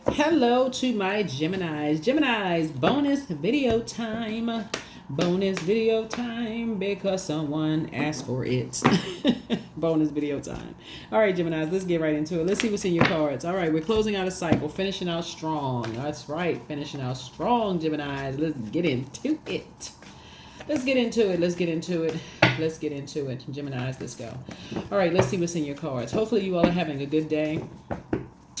Hello to my Geminis. Geminis, bonus video time. Bonus video time because someone asked for it. Bonus video time. All right, Geminis, let's get right into it. Let's see what's in your cards. All right, we're closing out a cycle, finishing out strong. That's right, finishing out strong, Geminis. Let's get into it. Let's get into it. Let's get into it. Let's get into it. Geminis, let's go. All right, let's see what's in your cards. Hopefully you all are having a good day.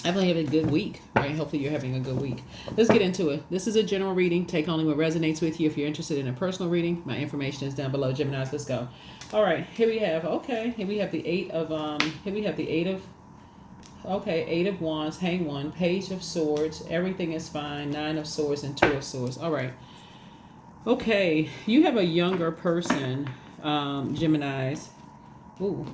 Definitely having a good week, right? Hopefully you're having a good week. Let's get into it. This is a general reading. Take only what resonates with you. If you're interested in a personal reading, my information is down below. Geminis, let's go. All right, here we have, here we have the eight of, eight of wands, hang one, page of swords. Everything is fine. 9 of swords and 2 of swords. All right. Okay, you have a younger person, Geminis. Ooh.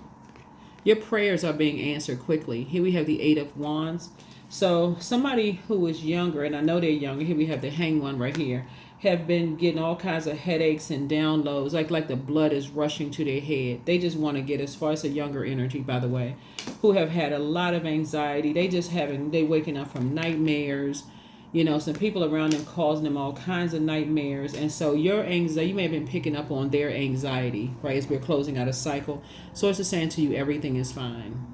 Your prayers are being answered quickly. Here we have the 8 of wands. So somebody who is younger, and I know they're younger, here we have the hang one right here, have been getting all kinds of headaches and downloads, like the blood is rushing to their head. They just want to get, as far as a younger energy, by the way, who have had a lot of anxiety. They waking up from nightmares. Some people around them causing them all kinds of nightmares. And so your anxiety, you may have been picking up on their anxiety, right, as we're closing out a cycle. Source is saying to you, everything is fine.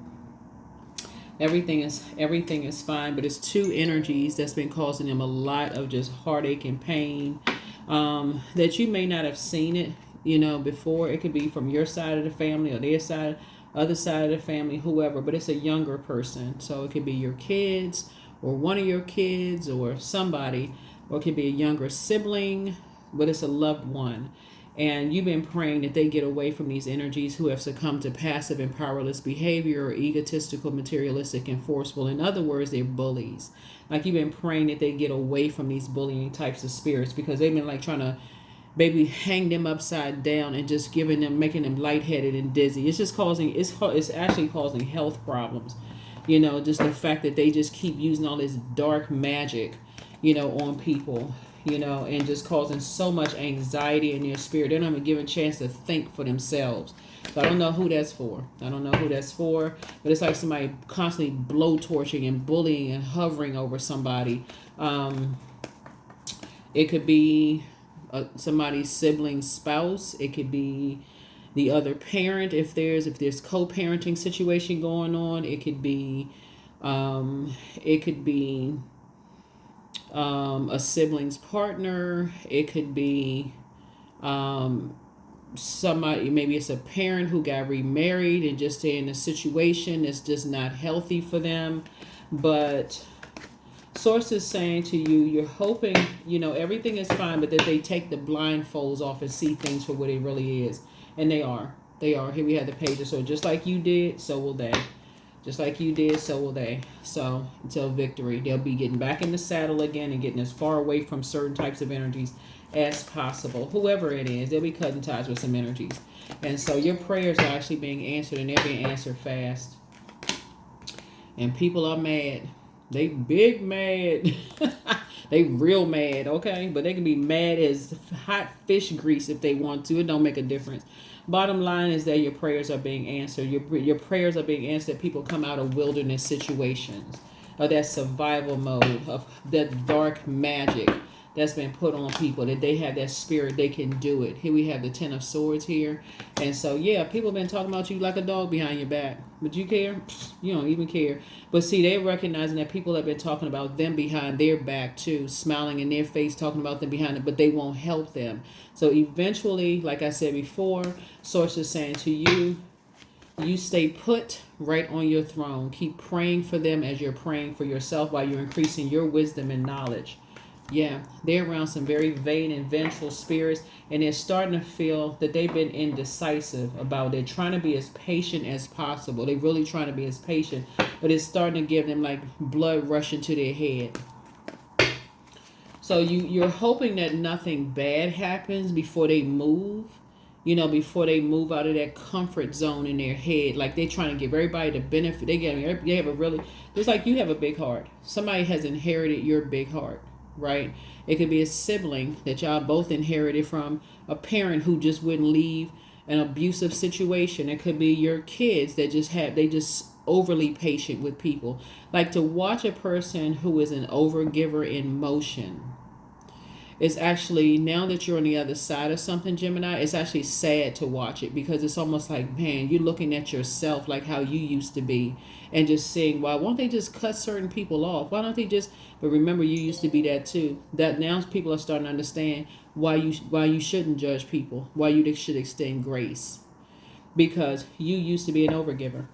Everything is fine, but it's two energies that's been causing them a lot of just heartache and pain, that you may not have seen it, before. It could be from your side of the family or their side, other side of the family, whoever, but it's a younger person. So it could be your kids, or one of your kids, or somebody, or it could be a younger sibling, but it's a loved one. And you've been praying that they get away from these energies who have succumbed to passive and powerless behavior, or egotistical, materialistic, and forceful. In other words, they're bullies. Like, you've been praying that they get away from these bullying types of spirits, because they've been like trying to maybe hang them upside down and just making them lightheaded and dizzy. It's actually causing health problems. Just the fact that they just keep using all this dark magic, on people, and just causing so much anxiety in their spirit. They're not even given a chance to think for themselves. So I don't know who that's for. But it's like somebody constantly blowtorching and bullying and hovering over somebody. It could be somebody's sibling spouse. It could be the other parent, if there's co-parenting situation going on. It could be a sibling's partner. It could be somebody, maybe it's a parent who got remarried and just they're in a situation that's just not healthy for them. But source is saying to you, you're hoping, everything is fine, but that they take the blindfolds off and see things for what it really is. And they are. Here we have the pages. So just like you did, so will they. Just like you did, so will they. So until victory, they'll be getting back in the saddle again and getting as far away from certain types of energies as possible. Whoever it is, they'll be cutting ties with some energies. And so your prayers are actually being answered, and they're being answered fast. And people are mad. They big mad. They real mad, okay? But they can be mad as hot fish grease if they want to. It don't make a difference. Bottom line is that your prayers are being answered. Your prayers are being answered. That people come out of wilderness situations, of that survival mode, of that dark magic that's been put on people, that they have that spirit, they can do it. Here we have the 10 of swords here. And so, yeah, people have been talking about you like a dog behind your back. But you care? You don't even care. But see, they're recognizing that people have been talking about them behind their back too, smiling in their face, talking about them behind it, but they won't help them. So eventually, like I said before, source is saying to you, you stay put right on your throne. Keep praying for them as you're praying for yourself, while you're increasing your wisdom and knowledge. Yeah, they're around some very vain and vengeful spirits, and they're starting to feel that they've been indecisive about it. They're trying to be as patient as possible. They're really trying to be as patient, but it's starting to give them like blood rushing to their head. So you're hoping that nothing bad happens before they move, before they move out of that comfort zone in their head. Like, they're trying to give everybody the benefit. They have a really, it's like you have a big heart. Somebody has inherited your big heart. Right? It could be a sibling that y'all both inherited from a parent who just wouldn't leave an abusive situation. It could be your kids that overly patient with people. Like to watch a person who is an overgiver in motion. It's actually, now that you're on the other side of something, Gemini, it's actually sad to watch it, because it's almost like, man, you're looking at yourself like how you used to be and just saying, why won't they just cut certain people off? Why don't they just, but remember, you used to be that too. That now people are starting to understand why you shouldn't judge people, why you should extend grace, because you used to be an overgiver.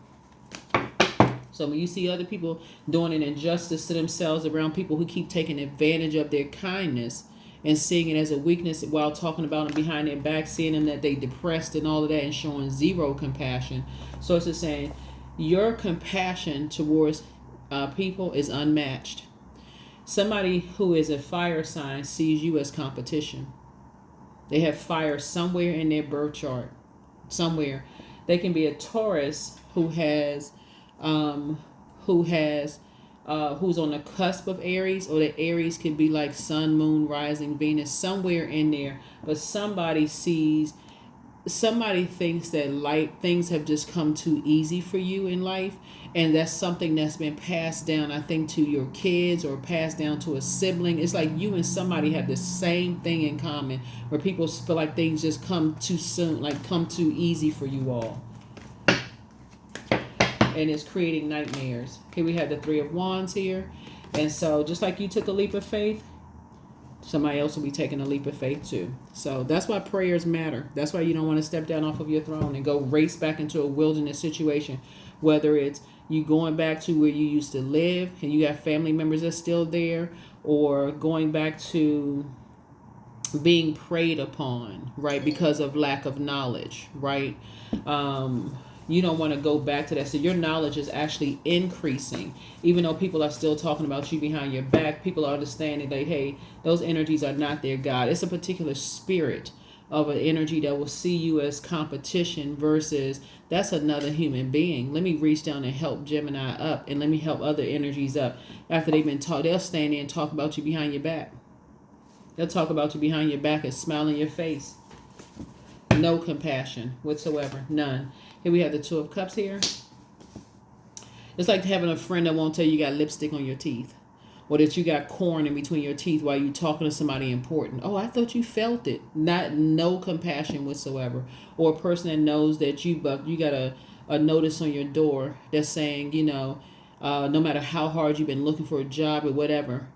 So when you see other people doing an injustice to themselves around people who keep taking advantage of their kindness and seeing it as a weakness while talking about them behind their back, seeing them that they depressed and all of that, and showing zero compassion. So it's just saying your compassion towards people is unmatched. Somebody who is a fire sign sees you as competition. They have fire somewhere in their birth chart. Somewhere. They can be a Taurus who's on the cusp of Aries, or the Aries could be like Sun, Moon, Rising, Venus, somewhere in there. But somebody thinks that things have just come too easy for you in life, and that's something that's been passed down, I think, to your kids or passed down to a sibling. It's like you and somebody have the same thing in common, where people feel like things just come too soon, like come too easy for you all. And it's creating nightmares. Here we have the Three of Wands here. And so just like you took a leap of faith, somebody else will be taking a leap of faith too. So that's why prayers matter. That's why you don't want to step down off of your throne and go race back into a wilderness situation. Whether it's you going back to where you used to live and you got family members that's still there, or going back to being preyed upon, right, because of lack of knowledge, right? You don't want to go back to that. So your knowledge is actually increasing. Even though people are still talking about you behind your back, people are understanding that, hey, those energies are not their God. It's a particular spirit of an energy that will see you as competition versus that's another human being. Let me reach down and help Gemini up, and let me help other energies up. After they've been taught, they'll stand there and talk about you behind your back. They'll talk about you behind your back and smile in your face. No compassion whatsoever. None. Here we have the Two of Cups here. It's like having a friend that won't tell you got lipstick on your teeth, or that you got corn in between your teeth while you talking to somebody important. Oh, I thought you felt it. No compassion whatsoever. Or a person that knows that you got a notice on your door that's saying, no matter how hard you've been looking for a job or whatever,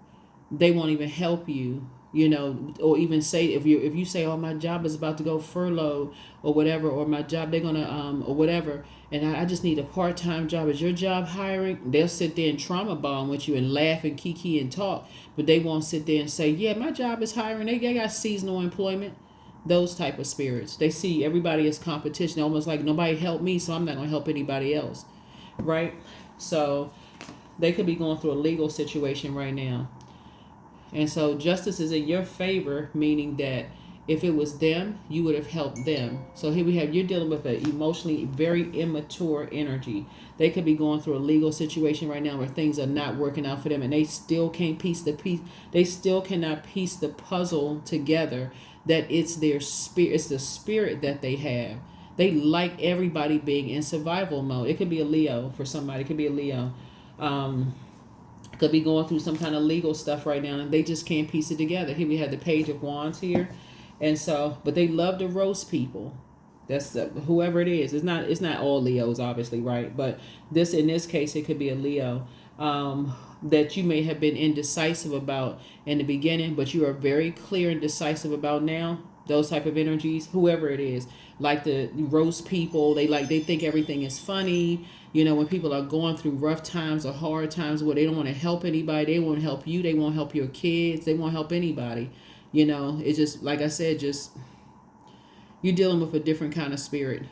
they won't even help you. Or even say, if you say, oh, my job is about to go furloughed or whatever, or my job, they're gonna or whatever, and I just need a part-time job. Is your job hiring? They'll sit there and trauma bond with you and laugh and kiki and talk, but they won't sit there and say, yeah, my job is hiring. They got seasonal employment. Those type of spirits. They see everybody as competition, almost like nobody helped me, so I'm not gonna help anybody else, right? So they could be going through a legal situation right now. And so justice is in your favor, meaning that if it was them, you would have helped them. So here we have, you're dealing with an emotionally very immature energy. They could be going through a legal situation right now where things are not working out for them, and they still can't they still cannot piece the puzzle together that it's their spirit, it's the spirit that they have. They like everybody being in survival mode. It could be a Leo for somebody, it could be a Leo. Could be going through some kind of legal stuff right now, and they just can't piece it together. Here we have the Page of Wands here, and so, but they love to roast people. That's whoever it is. It's not all Leos, obviously, right? But in this case, it could be a Leo that you may have been indecisive about in the beginning, but you are very clear and decisive about now. Those type of energies, whoever it is, like to roast people. They think everything is funny. When people are going through rough times or hard times where they don't want to help anybody, they won't help you, they won't help your kids, they won't help anybody. It's just, like I said, just you're dealing with a different kind of spirit.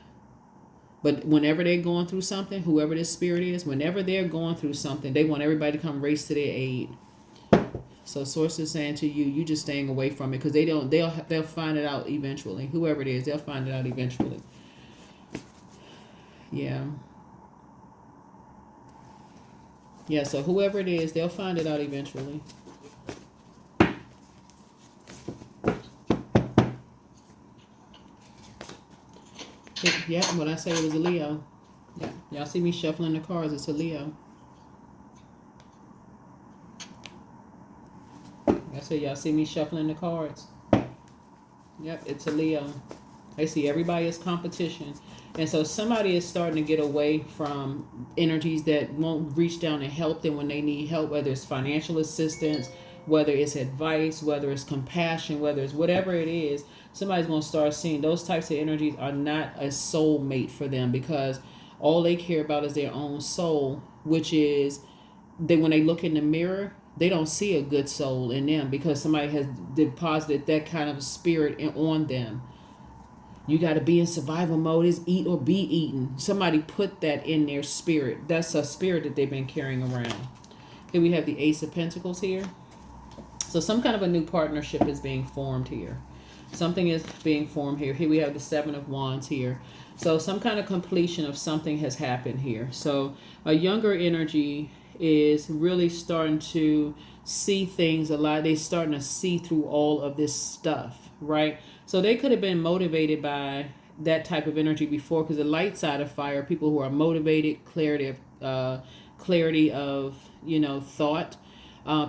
But whenever they're going through something, whoever this spirit is, whenever they're going through something, they want everybody to come race to their aid. So source is saying to you, just staying away from it, because they'll find it out eventually. Whoever it is, they'll find it out eventually. Yeah. Yeah, so whoever it is, they'll find it out eventually. Yeah, when I say it was a Leo. Yeah, Y'all see me shuffling the cards. It's a Leo. I said, y'all see me shuffling the cards. Yep, it's a Leo. I see everybody as competition. And so somebody is starting to get away from energies that won't reach down and help them when they need help, whether it's financial assistance, whether it's advice, whether it's compassion, whether it's whatever it is. Somebody's going to start seeing those types of energies are not a soulmate for them, because all they care about is their own soul, which is when they look in the mirror, they don't see a good soul in them because somebody has deposited that kind of spirit on them. You got to be in survival mode. Is eat or be eaten. Somebody put that in their spirit. That's a spirit that they've been carrying around. Here we have the Ace of Pentacles here. So some kind of a new partnership is being formed here. Something is being formed here. Here we have the Seven of Wands here. So some kind of completion of something has happened here. So a younger energy is really starting to see things a lot. They're starting to see through all of this stuff, right? So they could have been motivated by that type of energy before, because the light side of fire, people who are motivated, clarity of thought,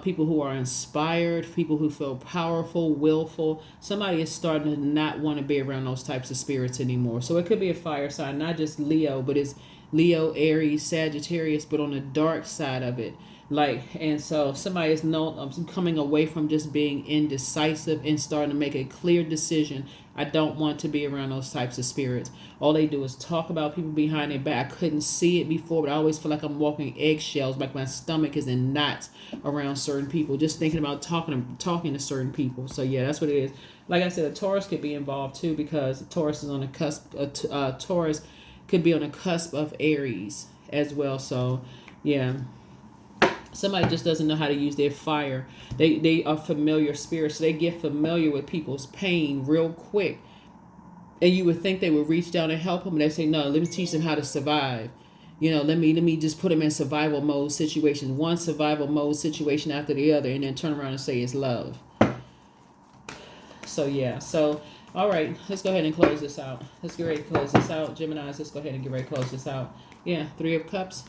people who are inspired, people who feel powerful, willful. Somebody is starting to not want to be around those types of spirits anymore. So it could be a fire sign, not just Leo, but it's Leo, Aries, Sagittarius, but on the dark side of it. And so somebody is coming away from just being indecisive and starting to make a clear decision. I don't want to be around those types of spirits. All they do is talk about people behind their back. I couldn't see it before, but I always feel like I'm walking eggshells, like my stomach is in knots around certain people, just thinking about talking to certain people. So yeah, that's what it is. Like I said, a Taurus could be involved too, because Taurus is on the cusp. Taurus could be on the cusp of Aries as well. So yeah. Somebody just doesn't know how to use their fire. They are familiar spirits. So they get familiar with people's pain real quick. And you would think they would reach down and help them. And they say, no, let me teach them how to survive. Let me just put them in survival mode situations. One survival mode situation after the other. And then turn around and say it's love. So yeah. So, all right. Let's go ahead and close this out. Let's get ready to close this out. Geminis, let's go ahead and get ready to close this out. Yeah. Three of Cups.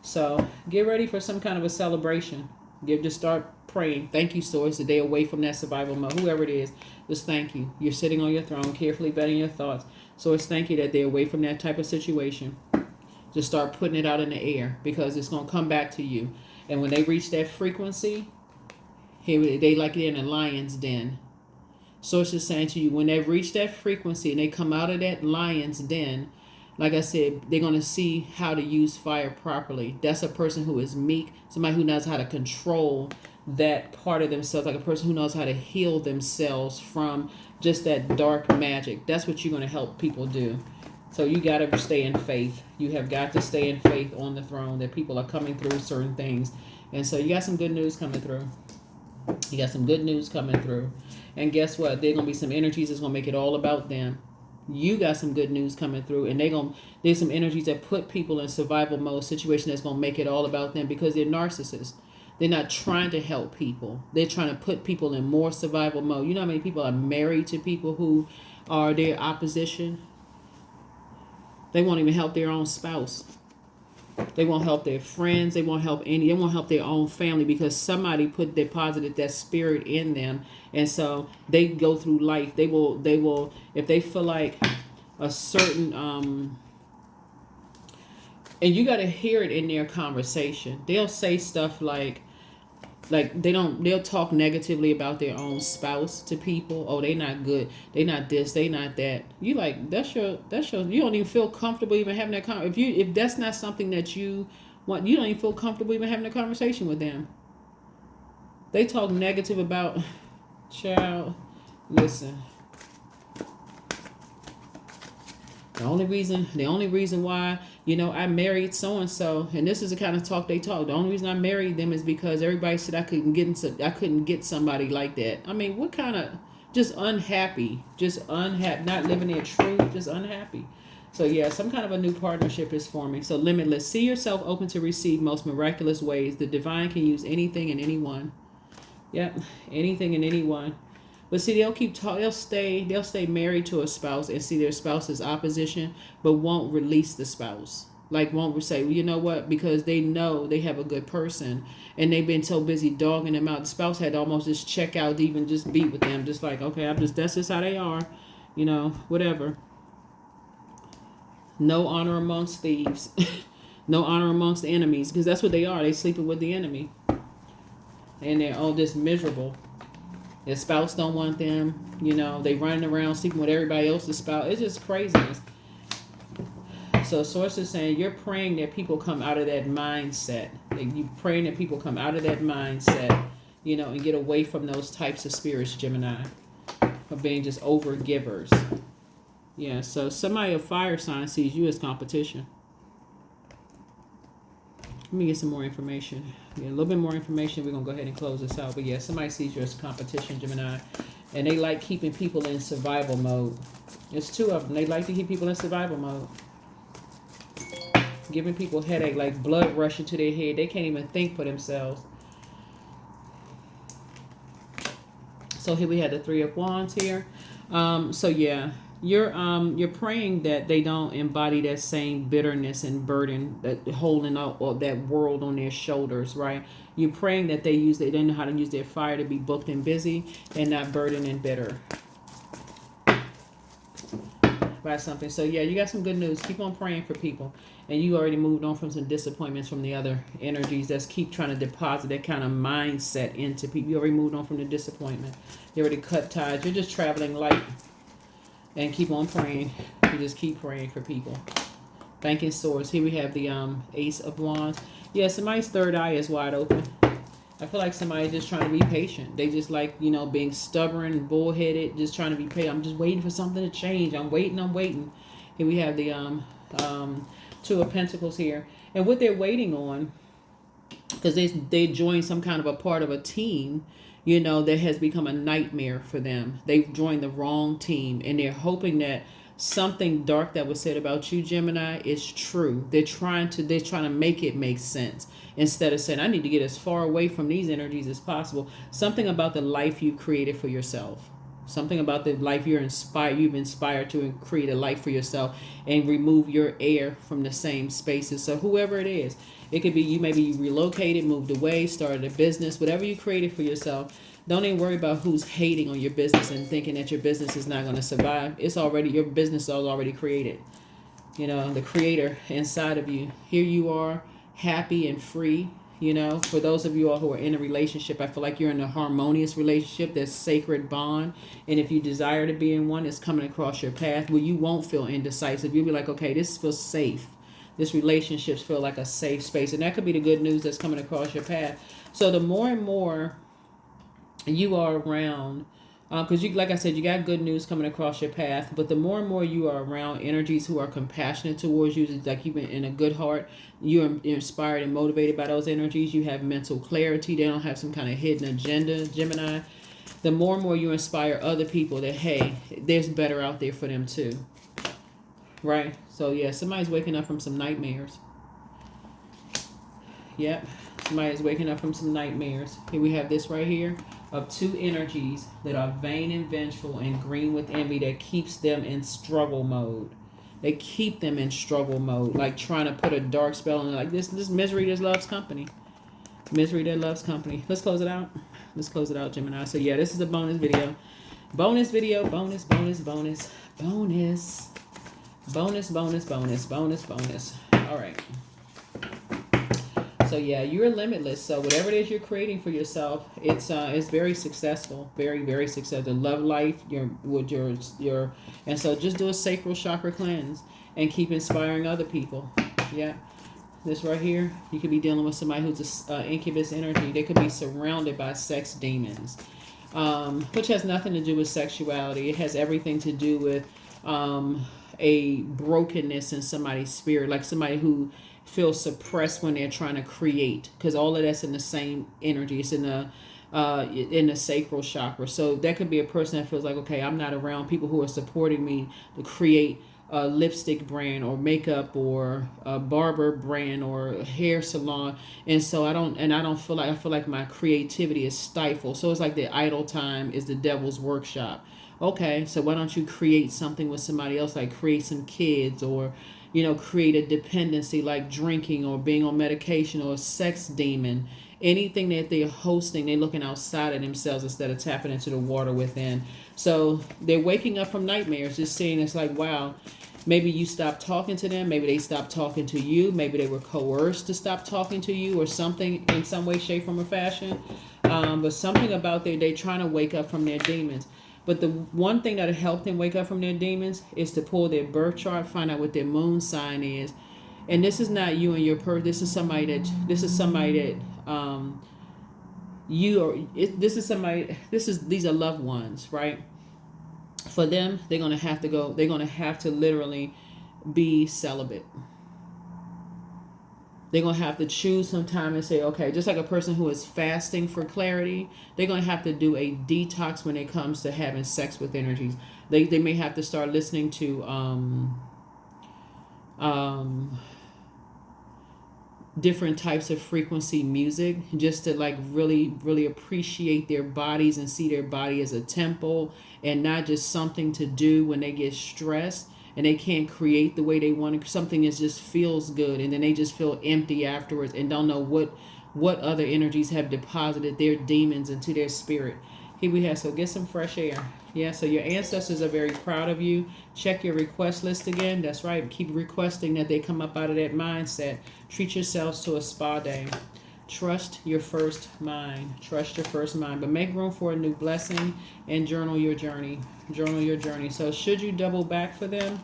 So get ready for some kind of a celebration. Just start praying. Thank you, Source. The day away from that survival mode. Whoever it is, just thank you. You're sitting on your throne, carefully vetting your thoughts. Source, thank you that they're away from that type of situation. Just start putting it out in the air, because it's going to come back to you. And when they reach that frequency, they like it in a lion's den. Source is saying to you, when they reach that frequency and they come out of that lion's den, like I said, they're going to see how to use fire properly. That's a person who is meek, somebody who knows how to control that part of themselves, like a person who knows how to heal themselves from just that dark magic. That's what you're going to help people do. So you got to stay in faith. You have got to stay in faith on the throne, that people are coming through certain things. And so you got some good news coming through. You got some good news coming through. And guess what? There's going to be some energies that's going to make it all about them. You got some good news coming through, and there's some energies that put people in survival mode situation that's going to make it all about them, because they're narcissists. They're not trying to help people. They're trying to put people in more survival mode. You know how many people are married to people who are their opposition? They won't even help their own spouse. They won't help their friends. They won't help their own family, because somebody deposited that spirit in them. And so they go through life. They will, if they feel like a certain, and you got to hear it in their conversation. They'll say stuff like they'll talk negatively about their own spouse to people. Oh, they not good. They not this. They not that. You like, that's your, you don't even feel comfortable even having that conversation. If that's not something that you want, you don't even feel comfortable even having a conversation with them. They talk negative about, child, listen. The only reason why, I married so-and-so, and this is the kind of talk they talk. The only reason I married them is because everybody said I couldn't get somebody like that. I mean, what kind of, just unhappy, not living their truth, just unhappy. So yeah, some kind of a new partnership is forming. So limitless. See yourself open to receive most miraculous ways. The divine can use anything and anyone. Yep, anything and anyone. But see, they'll stay married to a spouse and see their spouse's opposition, but won't release the spouse. Like won't say, well, you know what, because they know they have a good person and they've been so busy dogging them out. The spouse had to almost just check out to even just be with them. Just like, okay, that's just how they are, whatever. No honor amongst thieves. No honor amongst the enemies, because that's what they are. They sleeping with the enemy. And they're all just miserable. Their spouse don't want them. They running around sleeping with everybody else's spouse. It's just craziness. So source is saying you're praying that people come out of that mindset. Like you praying that people come out of that mindset, and get away from those types of spirits, Gemini, of being just over givers. Yeah, so somebody of fire sign sees you as competition. Let me get some more information. Yeah, a little bit more information. We're going to go ahead and close this out. But yeah, somebody sees you as competition, Gemini. And they like keeping people in survival mode. There's two of them. They like to keep people in survival mode. Giving people headache, like blood rushing to their head. They can't even think for themselves. So here we have the Three of Wands here. So yeah, you're praying that they don't embody that same bitterness and burden, that holding up that world on their shoulders, right? You're praying that they know how to use their fire to be booked and busy and not burdened and bitter by something. So yeah, you got some good news. Keep on praying for people. And you already moved on from some disappointments from the other energies that's keep trying to deposit that kind of mindset into people. You already moved on from the disappointment. You already cut ties. You're just traveling light. And keep on praying. You just keep praying for people. Thanking source. Here we have the Ace of Wands. Yeah, somebody's third eye is wide open. I feel like somebody's just trying to be patient. They just like, being stubborn and bullheaded, just trying to be patient. I'm just waiting for something to change. I'm waiting. Here we have the Two of Pentacles here. And what they're waiting on, because they joined some kind of a part of a team, that has become a nightmare for them. They've joined the wrong team, and they're hoping that something dark that was said about you, Gemini, is true. They're trying to make it make sense, instead of saying, I need to get as far away from these energies as possible. Something about the life you created for yourself. Something about the life you've inspired to create a life for yourself and remove your air from the same spaces. So whoever it is, it could be you maybe relocated, moved away, started a business, whatever you created for yourself. Don't even worry about who's hating on your business and thinking that your business is not going to survive. Your business is already created. The creator inside of you. Here you are, happy and free. For those of you all who are in a relationship, I feel like you're in a harmonious relationship, that sacred bond. And if you desire to be in one, it's coming across your path where you won't feel indecisive. You'll be like, okay, this feels safe. This relationships feel like a safe space. And that could be the good news that's coming across your path. So the more and more you are around, because like I said, you got good news coming across your path, but the more and more you are around energies who are compassionate towards you, like you've been in a good heart, you're inspired and motivated by those energies, you have mental clarity, they don't have some kind of hidden agenda, Gemini. The more and more you inspire other people that, hey, there's better out there for them too. Right? So yeah, somebody's waking up from some nightmares. Yep. Somebody is waking up from some nightmares. Here we have this right here of two energies that are vain and vengeful and green with envy that keeps them in struggle mode. They keep them in struggle mode, like trying to put a dark spell on it. Like this misery that loves company. Misery that loves company. Let's close it out. Let's close it out, Gemini. So yeah, this is a bonus video. Bonus video. Bonus. All right. So yeah, you're limitless. So whatever it is you're creating for yourself, it's very successful, very, very successful. Love life, and so just do a sacral chakra cleanse and keep inspiring other people. Yeah, this right here, you could be dealing with somebody who's incubus energy. They could be surrounded by sex demons, which has nothing to do with sexuality. It has everything to do with a brokenness in somebody's spirit, like somebody who feel suppressed when they're trying to create, because all of that's in the same energy. It's in the sacral chakra. So that could be a person that feels like, okay, I'm not around people who are supporting me to create a lipstick brand or makeup or a barber brand or a hair salon, and so I feel like my creativity is stifled. So it's like the idle time is the devil's workshop. Okay, so why don't you create something with somebody else, like create some kids or create a dependency like drinking or being on medication or a sex demon. Anything that they're hosting, they're looking outside of themselves instead of tapping into the water within. So they're waking up from nightmares, just seeing it's like, wow, maybe you stopped talking to them. Maybe they stopped talking to you. Maybe they were coerced to stop talking to you or something in some way, shape, form, or fashion. But something about they're trying to wake up from their demons. But the one thing that helped them wake up from their demons is to pull their birth chart, find out what their moon sign is. And this is not you and your person. This is somebody that you or this is somebody. These are loved ones, right? For them, they're gonna have to go. They're gonna have to literally be celibate. They're going to have to choose some time and say, okay, just like a person who is fasting for clarity, they're going to have to do a detox when it comes to having sex with energies. They may have to start listening to different types of frequency music just to like really, really appreciate their bodies and see their body as a temple and not just something to do when they get stressed and they can't create the way they want to. Something that just feels good and then they just feel empty afterwards and don't know what other energies have deposited their demons into their spirit. Here we have, so get some fresh air. Yeah, so your ancestors are very proud of you. Check your request list again. That's right. Keep requesting that they come up out of that mindset. Treat yourselves to a spa day. Trust your first mind. Trust your first mind. But make room for a new blessing and journal your journey. Journal your journey. So should you double back for them,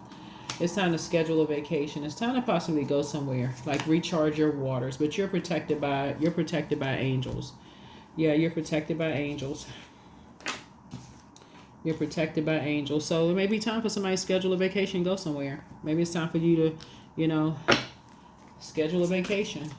it's time to schedule a vacation. It's time to possibly go somewhere, like recharge your waters. But you're protected by angels. Yeah, you're protected by angels. You're protected by angels. So it may be time for somebody to schedule a vacation and go somewhere. Maybe it's time for you to, schedule a vacation.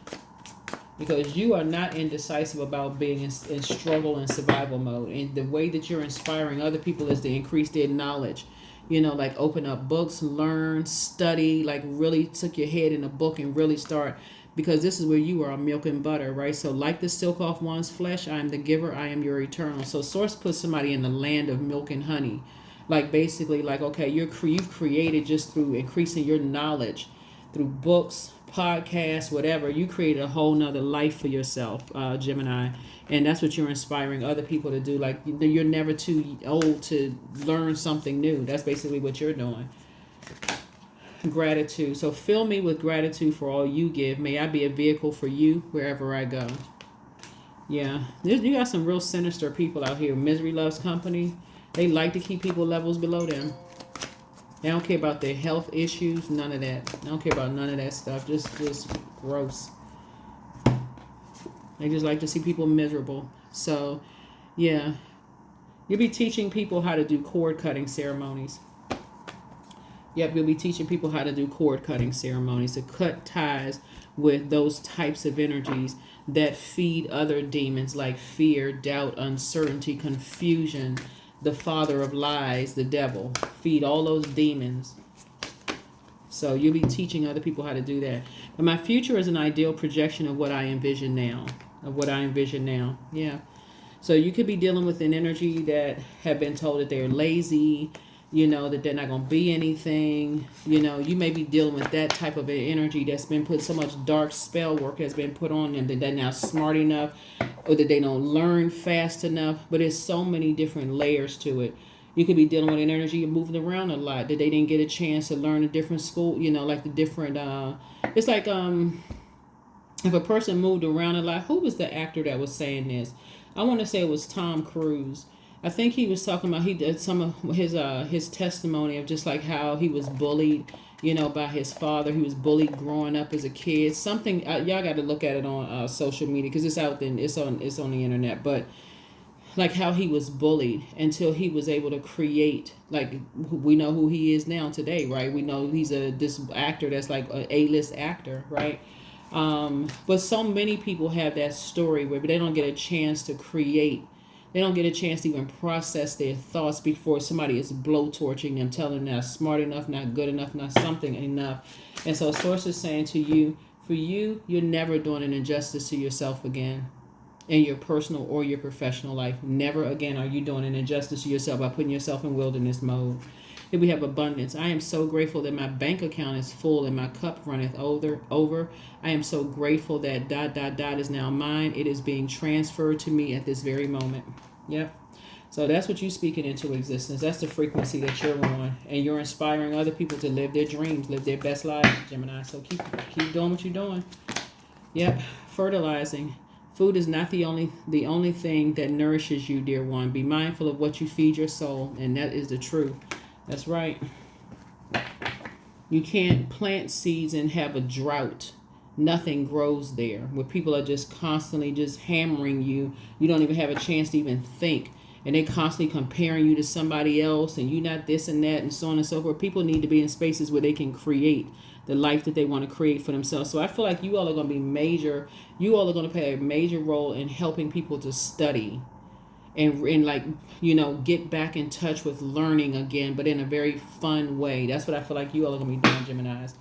Because you are not indecisive about being in struggle and survival mode. And the way that you're inspiring other people is to increase their knowledge. Like open up books, learn, study, like really took your head in a book and really start. Because this is where you are, milk and butter, right? So like the silk off one's flesh, I am the giver, I am your eternal. So Source puts somebody in the land of milk and honey. Like basically like, okay, you've created just through increasing your knowledge, through books, podcasts, whatever. You created a whole nother life for yourself, Gemini. And that's what you're inspiring other people to do. Like you're never too old to learn something new. That's basically what you're doing. Gratitude. So fill me with gratitude for all you give. May I be a vehicle for you wherever I go. Yeah. You got some real sinister people out here. Misery loves company. They like to keep people levels below them. They don't care about their health issues. None of that. They don't care about none of that stuff. Just gross. They just like to see people miserable. So, yeah. You'll be teaching people how to do cord cutting ceremonies. Yep, you'll be teaching people how to do cord cutting ceremonies, to cut ties with those types of energies that feed other demons like fear, doubt, uncertainty, confusion, the father of lies, the devil. Feed all those demons. So you'll be teaching other people how to do that. But my future is an ideal projection of what I envision now. Yeah. So you could be dealing with an energy that have been told that they're lazy, that they're not going to be anything. You may be dealing with that type of an energy that's been put, so much dark spell work has been put on them that they're not smart enough or that they don't learn fast enough. But there's so many different layers to it. You could be dealing with an energy of moving around a lot, that they didn't get a chance to learn a different school, like the different, it's like, if a person moved around a lot. Who was the actor that was saying this? I want to say it was Tom Cruise. I think he was talking about, he did some of his testimony of just like how he was bullied, by his father. He was bullied growing up as a kid. Something, y'all got to look at it on social media because it's out there. It's on the internet. But like how he was bullied until he was able to create, like we know who he is now today, right? We know he's this actor that's like an A-list actor, right? But so many people have that story where they don't get a chance to create. They don't get a chance to even process their thoughts before somebody is blowtorching them, telling them they're not smart enough, not good enough, not something enough. And so Source is saying to you, for you, you're never doing an injustice to yourself again in your personal or your professional life. Never again are you doing an injustice to yourself by putting yourself in wilderness mode. Here we have abundance. I am so grateful that my bank account is full and my cup runneth over. I am so grateful that ... is now mine. It is being transferred to me at this very moment. Yep. So that's what you're speaking into existence. That's the frequency that you're on. And you're inspiring other people to live their dreams, live their best lives, Gemini. So keep doing what you're doing. Yep. Fertilizing. Food is not the only thing that nourishes you, dear one. Be mindful of what you feed your soul, and that is the truth. That's right. You can't plant seeds and have a drought. Nothing grows there. Where people are just constantly just hammering you. You don't even have a chance to even think. And they constantly comparing you to somebody else, and you not this and that, and so on and so forth. People need to be in spaces where they can create the life that they want to create for themselves. So I feel like you all are going to be major. You all are going to play a major role in helping people to study and like, get back in touch with learning again, but in a very fun way. That's what I feel like you all are going to be doing, Geminis.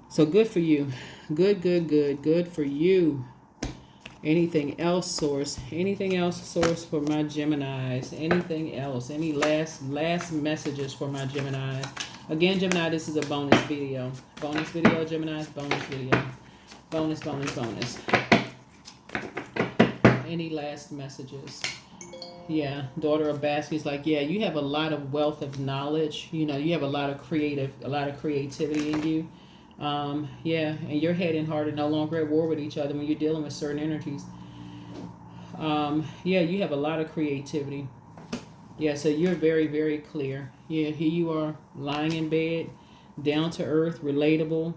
So good for you. Good for you. Anything else, source? Anything else, source, for my Geminis? Anything else? Any last messages for my Geminis? Again, Gemini, this is a bonus video. Bonus video, Geminis, bonus video. Bonus. Any last messages? Yeah, daughter of baskets, like, yeah, you have a lot of wealth of knowledge. You have a lot of creativity in you. Yeah, and your head and heart are no longer at war with each other when you're dealing with certain energies. Yeah, you have a lot of creativity. Yeah, so you're very, very clear. Yeah, here you are, lying in bed, down to earth, relatable.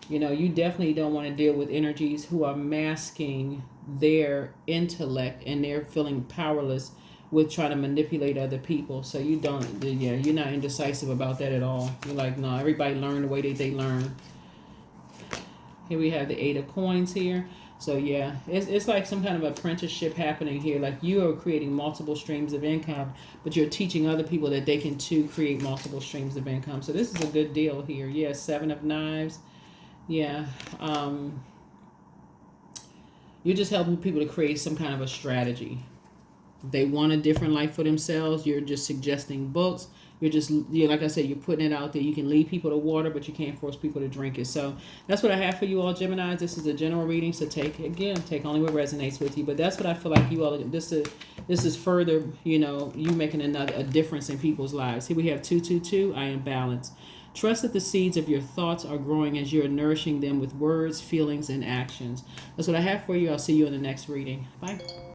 You definitely don't want to deal with energies who are masking their intellect, and they're feeling powerless with trying to manipulate other people. So you're not indecisive about that at all. You're like, no, everybody learn the way they learn. Here we have the 8 of coins here. So yeah, it's like some kind of apprenticeship happening here. Like, you are creating multiple streams of income, but you're teaching other people that they can too create multiple streams of income. So this is a good deal here. Yeah, 7 of knives. Yeah. You're just helping people to create some kind of a strategy. They want a different life for themselves. You're just suggesting books. You're like I said, you're putting it out there. You can lead people to water, but you can't force people to drink it. So that's what I have for you all, Geminis. This is a general reading, so take only what resonates with you. But that's what I feel like you all. This is further, you making a difference in people's lives. Here we have 222. I am balanced. Trust that the seeds of your thoughts are growing as you are nourishing them with words, feelings, and actions. That's what I have for you. I'll see you in the next reading. Bye.